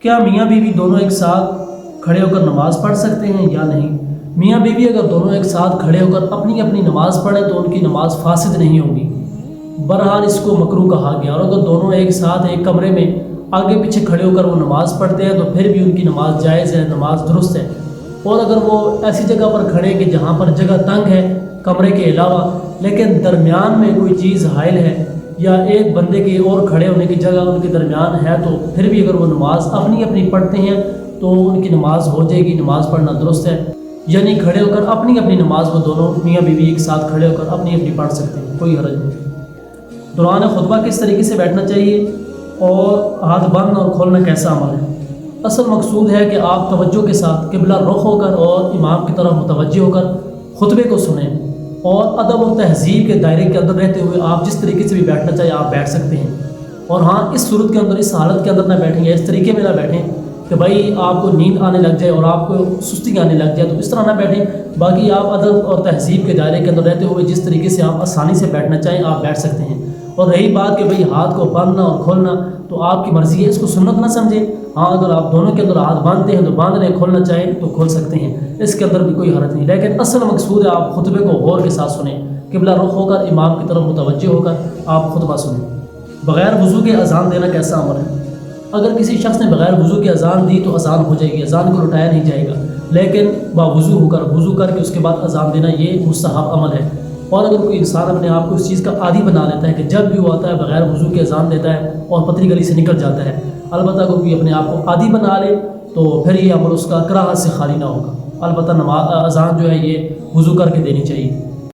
کیا میاں بیوی دونوں ایک ساتھ کھڑے ہو کر نماز پڑھ سکتے ہیں یا نہیں؟ میاں بیوی اگر دونوں ایک ساتھ کھڑے ہو کر اپنی اپنی نماز پڑھیں تو ان کی نماز فاسد نہیں ہوگی، بہرحال اس کو مکروہ کہا گیا۔ اور اگر دونوں ایک ساتھ ایک کمرے میں آگے پیچھے کھڑے ہو کر وہ نماز پڑھتے ہیں تو پھر بھی ان کی نماز جائز ہے، نماز درست ہے۔ اور اگر وہ ایسی جگہ پر کھڑے کہ جہاں پر جگہ تنگ ہے کمرے کے علاوہ، لیکن درمیان میں کوئی چیز حائل ہے یا ایک بندے کے اور کھڑے ہونے کی جگہ ان کے درمیان ہے، تو پھر بھی اگر وہ نماز اپنی اپنی پڑھتے ہیں تو ان کی نماز ہو جائے گی، نماز پڑھنا درست ہے۔ یعنی کھڑے ہو کر اپنی اپنی نماز وہ دونوں میاں بیوی ایک ساتھ کھڑے ہو کر اپنی اپنی پڑھ سکتے ہیں، کوئی حرج نہیں۔ دوران خطبہ کس طریقے سے بیٹھنا چاہیے اور ہاتھ بند اور کھولنا کیسا عمل ہے؟ اصل مقصود ہے کہ آپ توجہ کے ساتھ قبلہ رخ ہو کر اور امام کی طرف متوجہ ہو کر خطبے کو سنیں، اور ادب و تہذیب کے دائرے کے اندر رہتے ہوئے آپ جس طریقے سے بھی بیٹھنا چاہیے آپ بیٹھ سکتے ہیں۔ اور ہاں، اس صورت کے اندر، اس حالت کے اندر نہ بیٹھیں یا اس طریقے میں نہ بیٹھیں کہ بھائی آپ کو نیند آنے لگ جائے اور آپ کو سستی آنے لگ جائے، تو اس طرح نہ بیٹھیں۔ باقی آپ ادب اور تہذیب کے دائرے کے اندر رہتے ہوئے جس طریقے سے آپ آسانی سے بیٹھنا چاہیں آپ بیٹھ سکتے ہیں۔ اور رہی بات کہ بھئی ہاتھ کو باندھنا اور کھولنا، تو آپ کی مرضی ہے، اس کو سنت نہ سمجھیں۔ ہاں، اگر آپ دونوں کے اندر ہاتھ باندھتے ہیں تو باندھ لیں، کھولنا چاہیں تو کھول سکتے ہیں، اس کے اندر بھی کوئی حرج نہیں۔ لیکن اصل مقصود ہے آپ خطبے کو غور کے ساتھ سنیں، قبلہ رخ ہو کر امام کی طرف متوجہ ہو کر آپ خطبہ سنیں۔ بغیر وضو کے اذان دینا کیسا عمل ہے؟ اگر کسی شخص نے بغیر وضو کی اذان دی تو اذان ہو جائے گی، اذان کو لٹایا نہیں جائے گا، لیکن باوضو ہو کر وضو کر کے اس کے بعد اذان دینا یہ مستحب عمل ہے۔ اور اگر کوئی انسان اپنے آپ کو اس چیز کا عادی بنا لیتا ہے کہ جب بھی وہ آتا ہے بغیر وضو کے اذان دیتا ہے اور پتری گلی سے نکل جاتا ہے، البتہ اگر کوئی اپنے آپ کو عادی بنا لے تو پھر یہ عمل اس کا کراہت سے خالی نہ ہوگا۔ البتہ اذان جو ہے یہ وضو کر کے دینی چاہیے۔